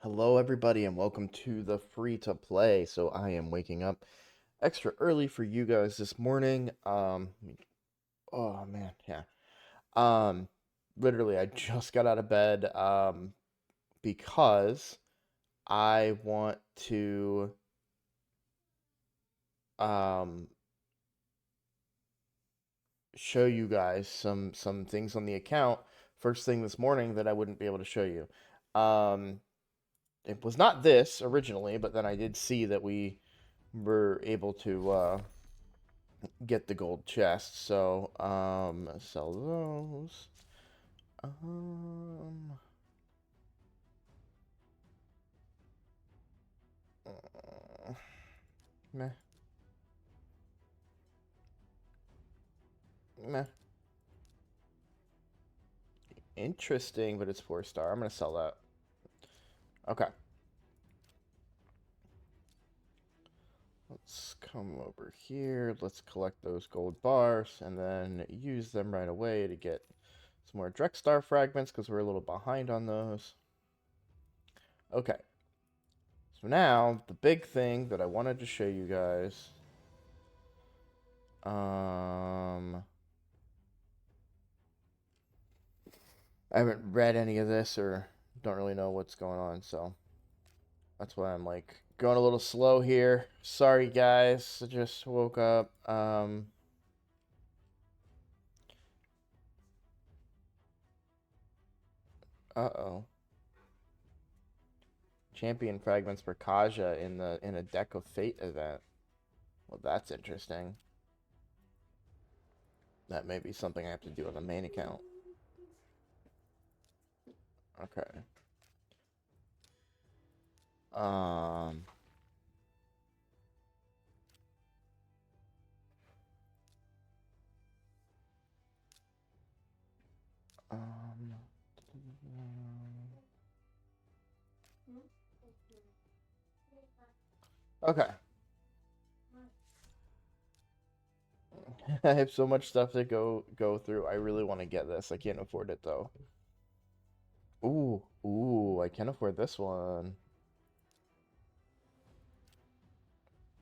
Hello, everybody, and welcome to the free to play. So I am waking up extra early for you guys this morning. Oh man, yeah. Um, Literally, I just got out of bed. Because I want to um show you guys some things on the account first thing this morning that I wouldn't be able to show you. Um, it was not this originally, but then I did see that we were able to get the gold chest. So, sell those. Um, uh, Meh, meh. Interesting, but it's 4 star. I'm gonna sell that. Okay. Let's come over here. Let's collect those gold bars and then use them right away to get some more Drex Star fragments because we're a little behind on those. Okay. So now the big thing that I wanted to show you guys. I haven't read any of this or don't really know what's going on, so that's why I'm like going a little slow here. Sorry guys, I just woke up. Uh-oh. Champion fragments for Kaja in a Deck of Fate event. Well, that's interesting. That may be something I have to do on the main account. Okay. Um um Okay. I have so much stuff to go through. I really want to get this. I can't afford it though. Ooh, I can afford this one.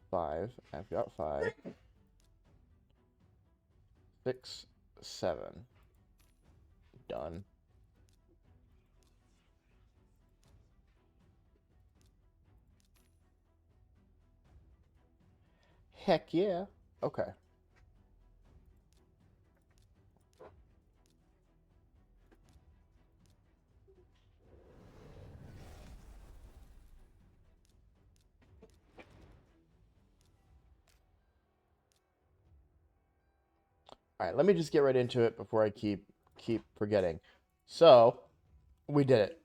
5. I've got 5. 6, 7. Done. Heck yeah. Okay. All right, let me just get right into it before I keep forgetting. So, we did it.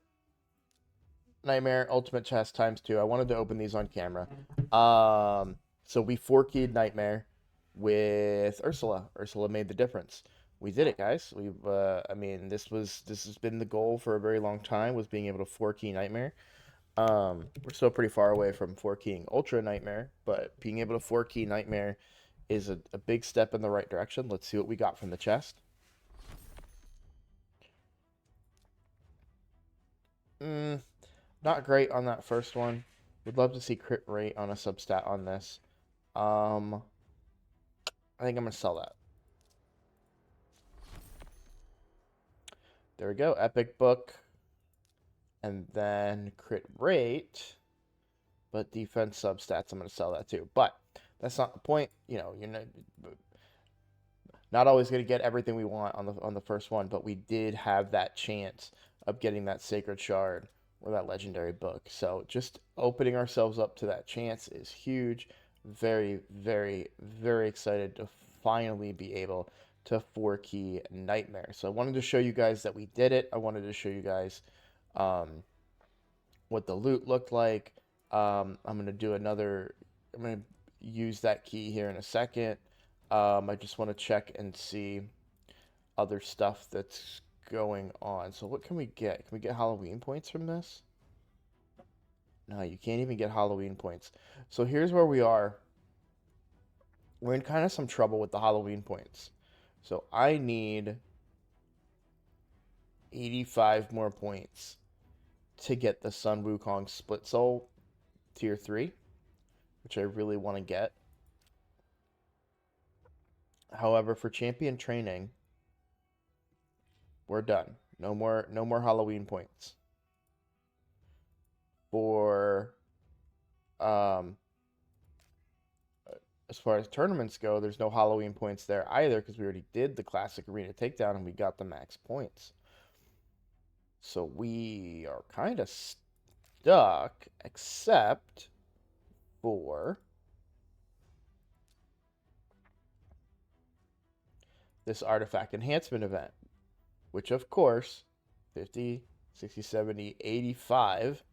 Nightmare Ultimate Chest times 2. I wanted to open these on camera. So we 4-keyed Nightmare with Ursula. Ursula made the difference. We did it, guys. I mean, this has been the goal for a very long time, was being able to 4-key Nightmare. We're still pretty far away from 4-keying Ultra Nightmare, but being able to 4-key Nightmare is a big step in the right direction. Let's see what we got from the chest. Not great on that first one. Would love to see crit rate on a substat on this. Um, I think I'm gonna sell that. There we go. Epic book, and then crit rate, but defense substats. I'm gonna sell that too. But that's not the point. You're not always gonna get everything we want on the first one, but we did have that chance of getting that sacred shard or that legendary book. So just opening ourselves up to that chance is huge. Very, very, very excited to finally be able to 4-key Nightmare. So I wanted to show you guys that we did it. I wanted to show you guys um, what the loot looked like. I'm gonna do another. I'm gonna use that key here in a second. I just want to check and see other stuff that's going on. So what can we get? Can we get Halloween points from this? No, you can't even get Halloween points. So here's where we are. We're in kind of some trouble with the Halloween points. So I need 85 more points to get the Sun Wukong Split Soul Tier 3, which I really want to get. However, for champion training, we're done. No more Halloween points. For um as far as tournaments go, there's no Halloween points there either because we already did the Classic Arena Takedown and we got the max points. So we are kind of stuck, except for this Artifact Enhancement event, which of course, 50, 60, 70, 85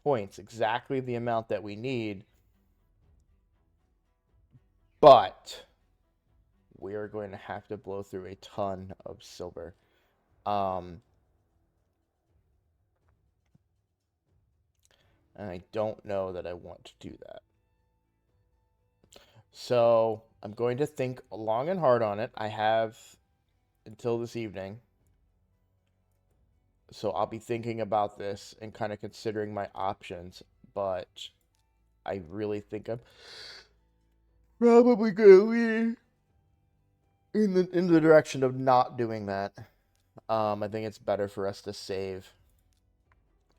points, exactly the amount that we need. But we are going to have to blow through a ton of silver. And I don't know that I want to do that. So I'm going to think long and hard on it. I have until this evening. So I'll be thinking about this and kind of considering my options. But I really think I'm probably going to lean in the direction of not doing that. I think it's better for us to save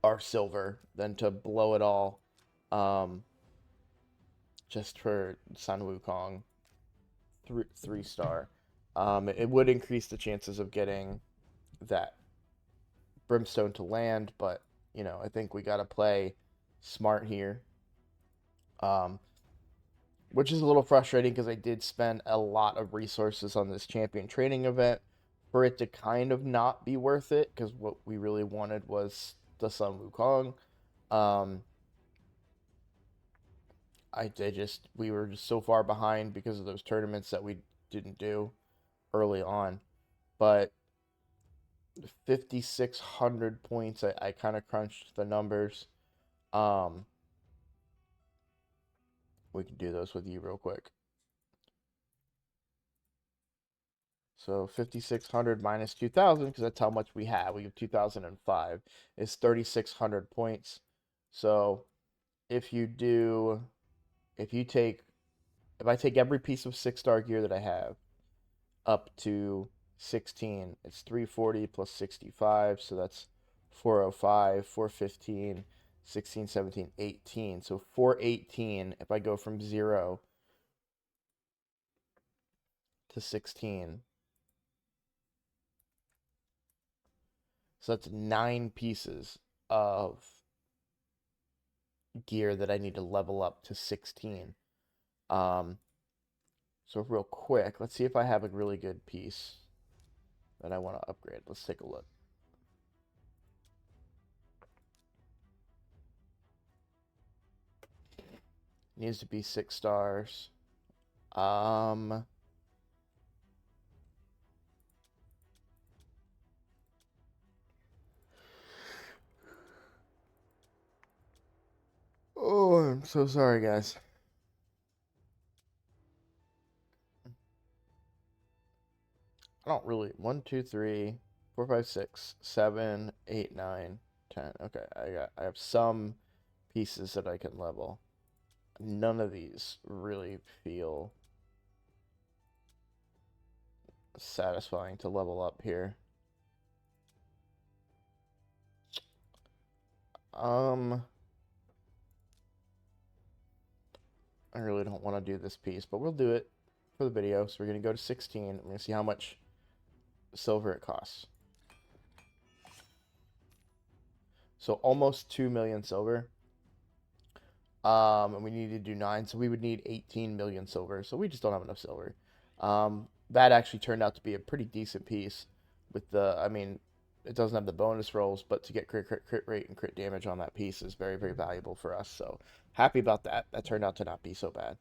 our silver than to blow it all just for Sun Wukong 3-star. It would increase the chances of getting that Brimstone to land, but you know, I think we got to play smart here. Which is a little frustrating because I did spend a lot of resources on this champion training event for it to kind of not be worth it because what we really wanted was the Sun Wukong. We were just so far behind because of those tournaments that we didn't do early on. But 5,600 points, I kind of crunched the numbers. We can do those with you real quick. So 5,600 minus 2,000, because that's how much we have. We have 2,005, is 3,600 points. So if you take, if I take every piece of 6-star gear that I have up to 16, it's 340 plus 65. So that's 405, 415, 16, 17, 18. So 418 if I go from 0 to 16. So that's 9 pieces of gear that I need to level up to 16. So real quick, let's see if I have a really good piece that I want to upgrade. Let's take a look. Needs to be 6 stars. Oh, I'm so sorry, guys. I don't really. 1, 2, 3, 4, 5, 6, 7, 8, 9, 10. Okay, I have some pieces that I can level. None of these really feel satisfying to level up here. I really don't want to do this piece, but we'll do it for the video. So we're going to go to 16. We're going to see how much silver it costs. So almost 2 million silver. And we need to do 9, so we would need 18 million silver. So we just don't have enough silver. That actually turned out to be a pretty decent piece with the, I mean, it doesn't have the bonus rolls, but to get crit rate and crit damage on that piece is very, very valuable for us. So happy about that. That turned out to not be so bad.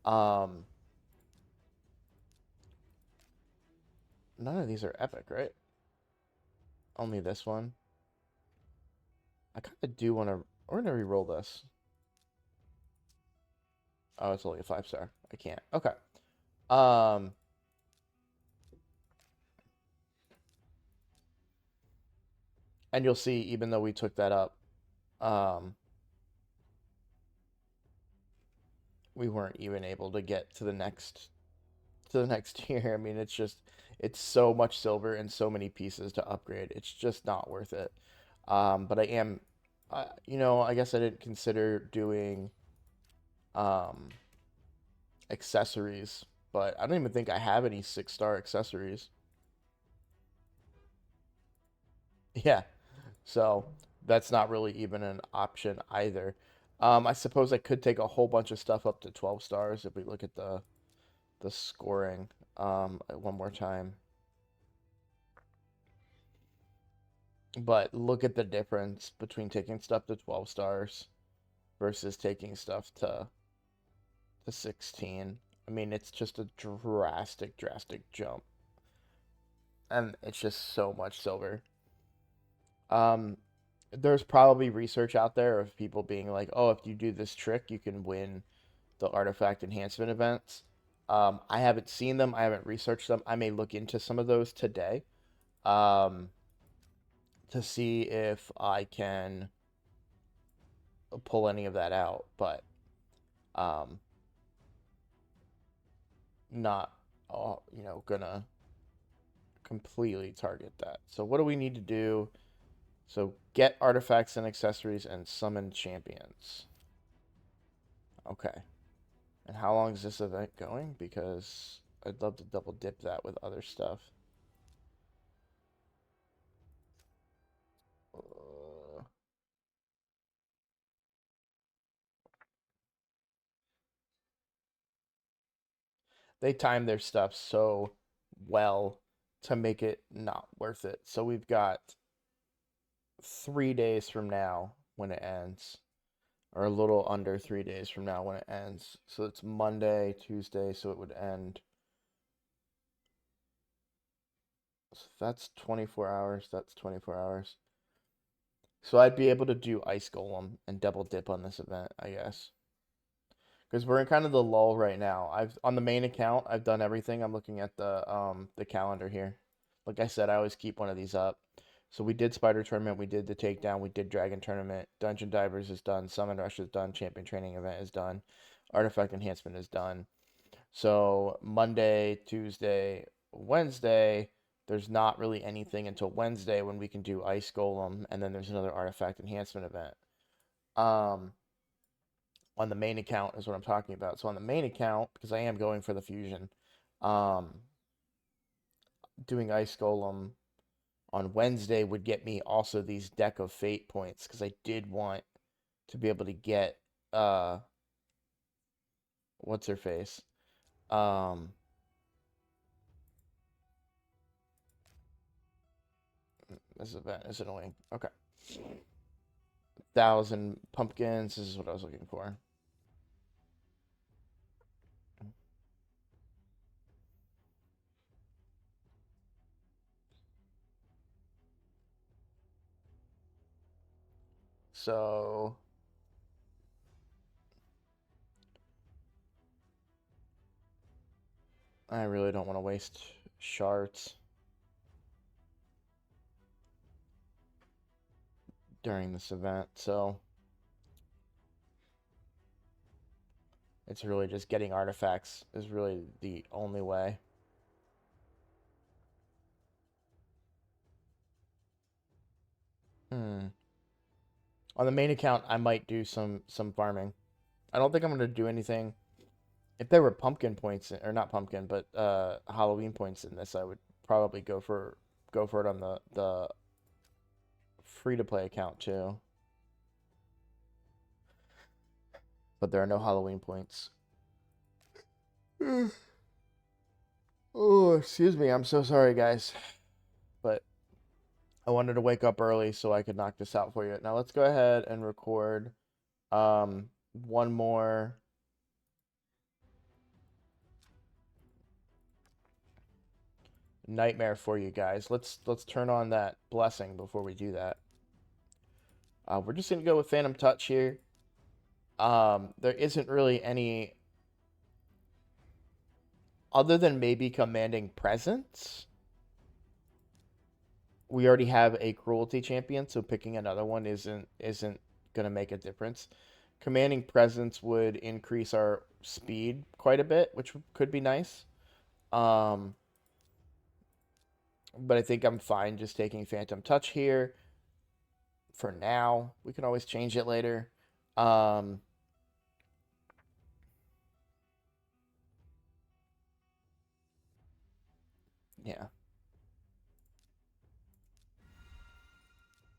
None of these are epic, right? Only this one. I kind of do want to, we're going to re-roll this. Oh, it's only a 5-star. I can't. Okay. And you'll see, even though we took that up, Um, we weren't even able to get to the next tier. I mean, it's so much silver and so many pieces to upgrade. It's just not worth it. But I am, I guess I didn't consider doing um accessories, but I don't even think I have any 6-star accessories. Yeah, so that's not really even an option either. I suppose I could take a whole bunch of stuff up to 12 stars if we look at the scoring one more time. But look at the difference between taking stuff to 12 stars versus taking stuff to 16. I mean, it's just a drastic jump. And it's just so much silver. Um, there's probably research out there of people being like, oh, if you do this trick, you can win the artifact enhancement events. I haven't seen them. I haven't researched them. I may look into some of those today um, to see if I can pull any of that out, but um, not, gonna completely target that. So what do we need to do? So get artifacts and accessories and summon champions. Okay. And how long is this event going? Because I'd love to double dip that with other stuff. Uh, they time their stuff so well to make it not worth it. So we've got 3 days from now when it ends, or a little under 3 days from now when it ends. So it's Monday, Tuesday, so it would end. So that's 24 hours. That's 24 hours. So I'd be able to do Ice Golem and double dip on this event, I guess. Because we're in kind of the lull right now. I've on the main account, I've done everything. I'm looking at the calendar here. Like I said, I always keep one of these up. So we did Spider Tournament, we did the Takedown, we did Dragon Tournament, Dungeon Divers is done, Summon Rush is done, Champion Training Event is done, Artifact Enhancement is done. So Monday, Tuesday, Wednesday, there's not really anything until Wednesday when we can do Ice Golem, and then there's another Artifact Enhancement event. Um, on the main account is what I'm talking about. So on the main account, because I am going for the fusion, um, doing Ice Golem on Wednesday would get me also these Deck of Fate points because I did want to be able to get what's her face? Um this event is annoying. Okay. 1,000 pumpkins, this is what I was looking for. So I really don't want to waste shards during this event, so it's really just getting artifacts is really the only way. Hmm. On the main account, I might do some farming. I don't think I'm gonna do anything. If there were pumpkin points, or not pumpkin, but Halloween points in this, I would probably go for it on the free to play account too. But there are no Halloween points. Oh, excuse me. I'm so sorry, guys. But I wanted to wake up early so I could knock this out for you. Now let's go ahead and record one more nightmare for you guys. Let's turn on that blessing before we do that. We're just gonna go with Phantom Touch here. There isn't really any other than maybe commanding presence. We already have a cruelty champion, so picking another one isn't going to make a difference. Commanding presence would increase our speed quite a bit, which could be nice. Um, but I think I'm fine just taking Phantom Touch here for now. We can always change it later. Um, yeah,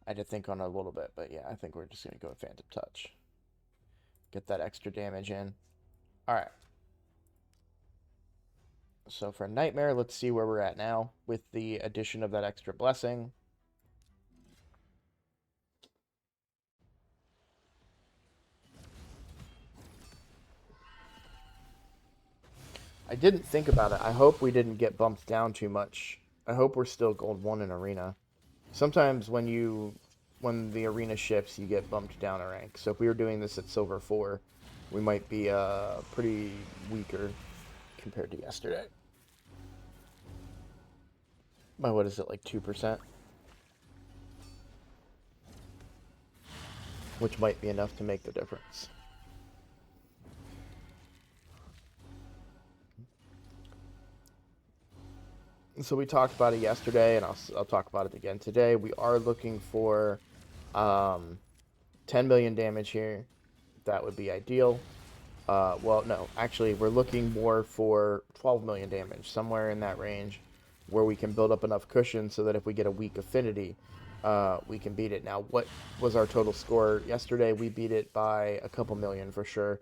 I had to think on it a little bit, but yeah, I think we're just going to go with Phantom Touch. Get that extra damage in. All right. So for Nightmare, let's see where we're at now with the addition of that extra blessing. I didn't think about it. I hope we didn't get bumped down too much. I hope we're still gold 1 in arena. Sometimes when the arena shifts, you get bumped down a rank. So if we were doing this at silver 4, we might be pretty weaker compared to yesterday. By what is it, like 2%? Which might be enough to make the difference. So we talked about it yesterday, and I'll talk about it again today. We are looking for 10 million damage here. That would be ideal. Well, no, actually, we're looking more for 12 million damage, somewhere in that range, where we can build up enough cushion so that if we get a weak affinity, we can beat it. Now, what was our total score yesterday? We beat it by a couple million for sure.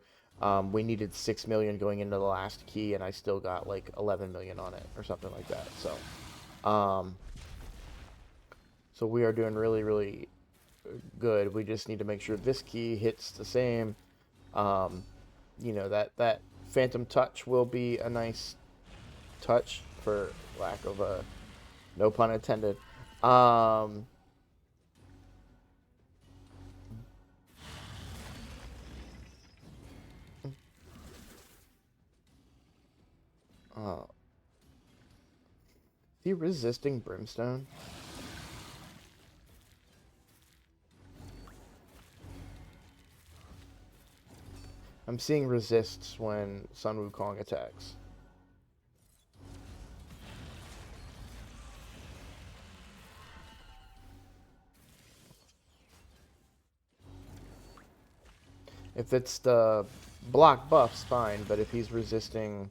We needed 6 million going into the last key, and I still got like 11 million on it or something like that. So we are doing really, really good. We just need to make sure this key hits the same. You know, that Phantom Touch will be a nice touch, for lack of a no pun intended. Um, uh, is he resisting Brimstone? I'm seeing resists when Sun Wukong attacks. If it's the block buffs, fine, but if he's resisting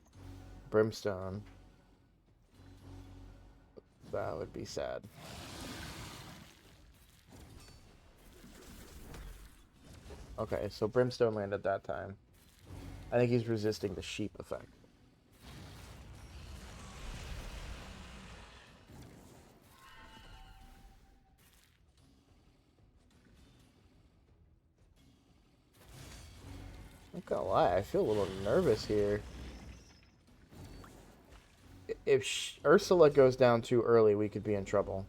Brimstone, that would be sad. Okay, so Brimstone landed that time. I think he's resisting the sheep effect. I'm not gonna lie, I feel a little nervous here. If Ursula goes down too early, we could be in trouble.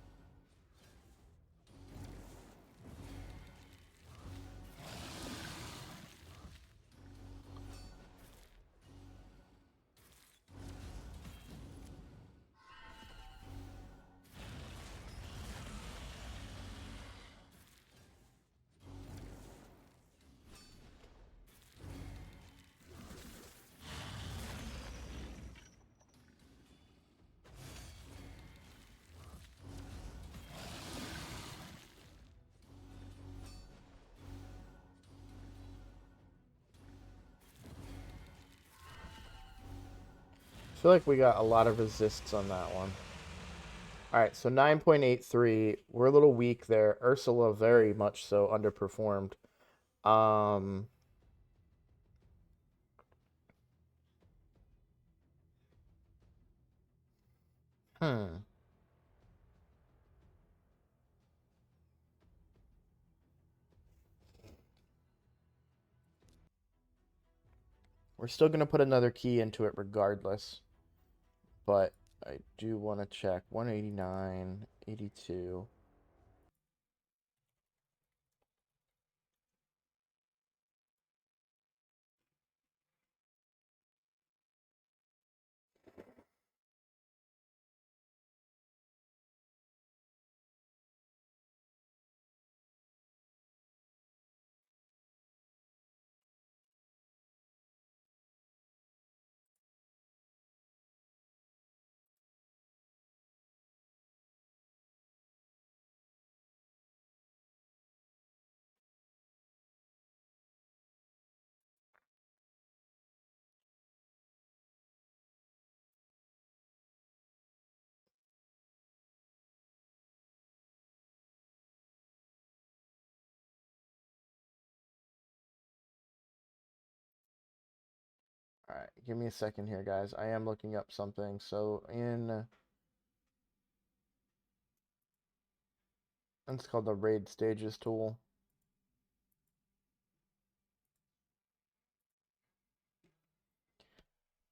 I feel like we got a lot of resists on that one. Alright, so 9.83. We're a little weak there. Ursula very much so underperformed. Um, hmm. We're still going to put another key into it regardless. But I do want to check. 189, 82. right, give me a second here, guys. I am looking up something. So it's called the raid stages tool.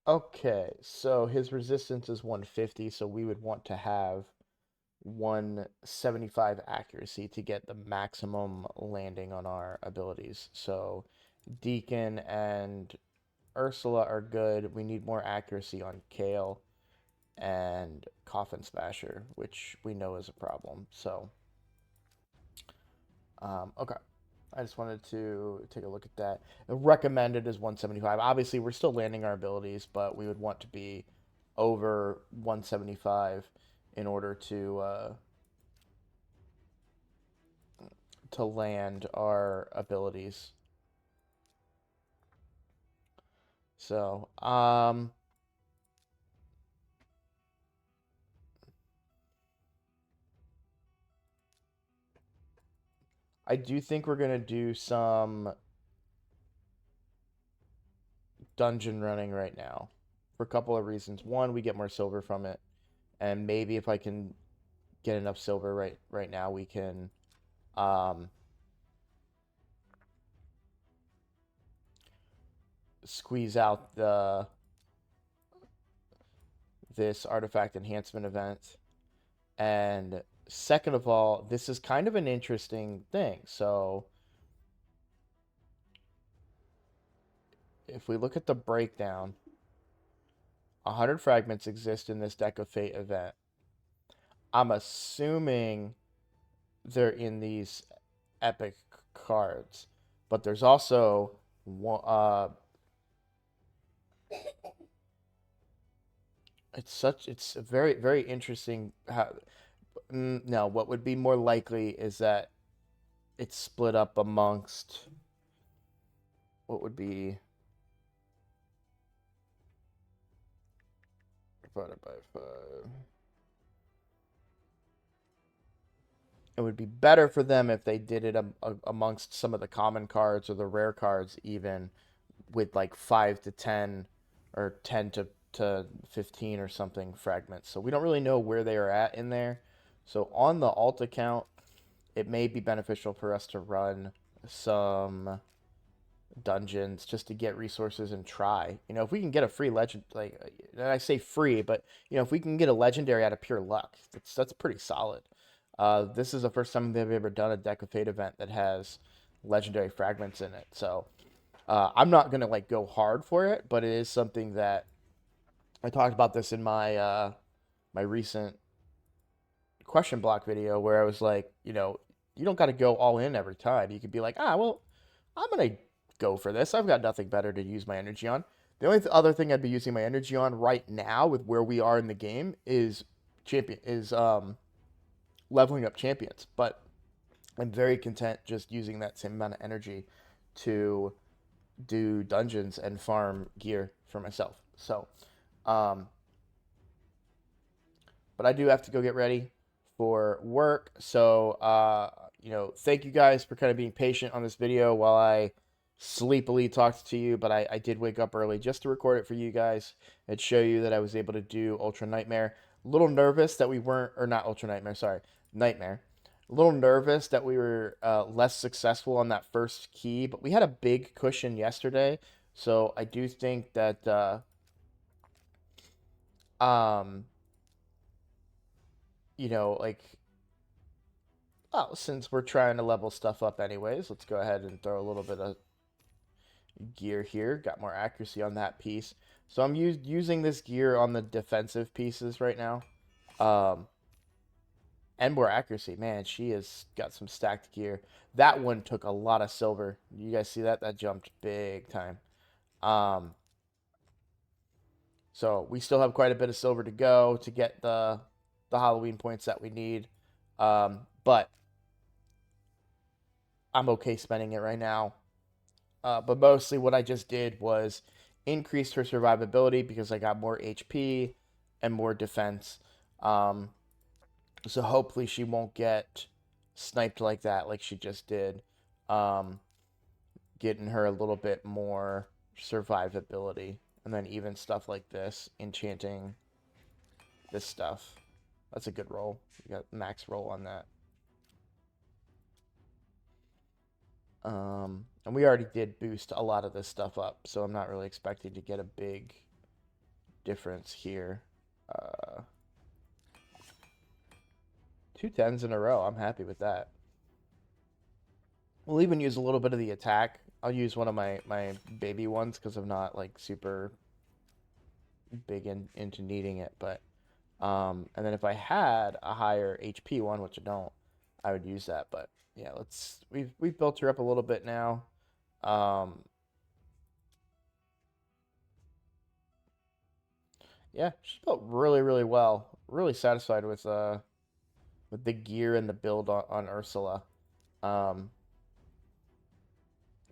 Okay, so his resistance is 150, so we would want to have 175 accuracy to get the maximum landing on our abilities. So Deacon and Ursula are good. We need more accuracy on Kale and Coffin Smasher, which we know is a problem. So, okay. I just wanted to take a look at that. The recommended is 175. Obviously, we're still landing our abilities, but we would want to be over 175 in order to land our abilities. So, I do think we're gonna do some dungeon running right now for a couple of reasons. One, we get more silver from it, and maybe if I can get enough silver right now, we can um, squeeze out the this artifact enhancement event. And second of all, this is kind of an interesting thing. So if we look at the breakdown, 100 fragments exist in this Deck of Fate event. I'm assuming they're in these epic cards, but there's also it's very interesting how no, what would be more likely is that it's split up amongst what would be divided by 5. It would be better for them if they did it amongst some of the common cards or the rare cards, even with like 5 to 10 or 10 to 15 or something fragments. So we don't really know where they are at in there. So on the alt account, it may be beneficial for us to run some dungeons just to get resources and try. You know, if we can get a free legend, like I say free, but you know, if we can get a legendary out of pure luck, that's pretty solid. This is the first time they've ever done a Deck of Fate event that has legendary fragments in it. So I'm not gonna like go hard for it, but it is something that I talked about this in my recent question block video where I was like, you know, you don't got to go all in every time. You could be like, well, I'm gonna go for this. I've got nothing better to use my energy on. The only other thing I'd be using my energy on right now with where we are in the game is leveling up champions. But I'm very content just using that same amount of energy to do dungeons and farm gear for myself. So, um, but I do have to go get ready for work. So, you know, thank you guys for kind of being patient on this video while I sleepily talked to you. But I did wake up early just to record it for you guys and show you that I was able to do Ultra Nightmare. A little nervous that we weren't, or not Ultra Nightmare, sorry, Nightmare. A little nervous that we were less successful on that first key, but we had a big cushion yesterday. So I do think that um, you know, like, oh, since we're trying to level stuff up anyways, let's go ahead and throw a little bit of gear here. Got more accuracy on that piece. So I'm using this gear on the defensive pieces right now. Um, and more accuracy. Man, she has got some stacked gear. That one took a lot of silver. You guys see that? That jumped big time. Um, so we still have quite a bit of silver to go to get the Halloween points that we need. But I'm okay spending it right now. But mostly what I just did was increase her survivability because I got more HP and more defense. Um, so hopefully she won't get sniped like that, like she just did. Um, Getting her a little bit more survivability. And then even stuff like this, enchanting this stuff. That's a good roll. You got max roll on that. And we already did boost a lot of this stuff up, so I'm not really expecting to get a big difference here. 2 10s in a row. I'm happy with that. We'll even use a little bit of the attack. I'll use one of my baby ones because I'm not like super big into needing it. But and then if I had a higher HP one, which I don't, I would use that. But yeah, we've built her up a little bit now. Yeah, she's built really well. Really satisfied with the gear and the build on Ursula. Um,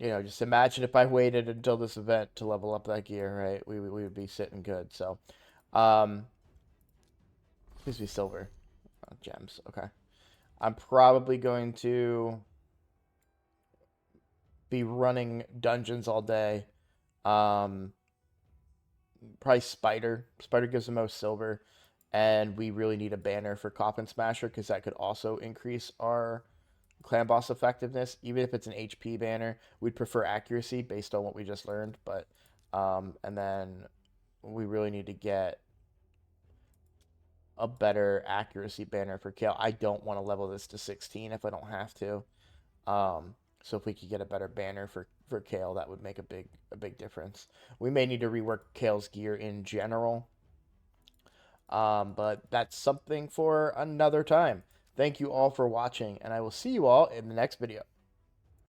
just imagine if I waited until this event to level up that gear, right? We would be sitting good. So, um, please be silver. Gems. Okay. I'm probably going to be running dungeons all day. Um, Probably Spider. Spider gives the most silver, and we really need a banner for Coffin Smasher because that could also increase our clan boss effectiveness. Even if it's an HP banner, we'd prefer accuracy based on what we just learned. But and then we really need to get a better accuracy banner for Kale. I don't want to level this to 16 if I don't have to. So if we could get a better banner for Kale, that would make a big difference. We may need to rework Kale's gear in general. But that's something for another time. Thank you all for watching, and I will see you all in the next video.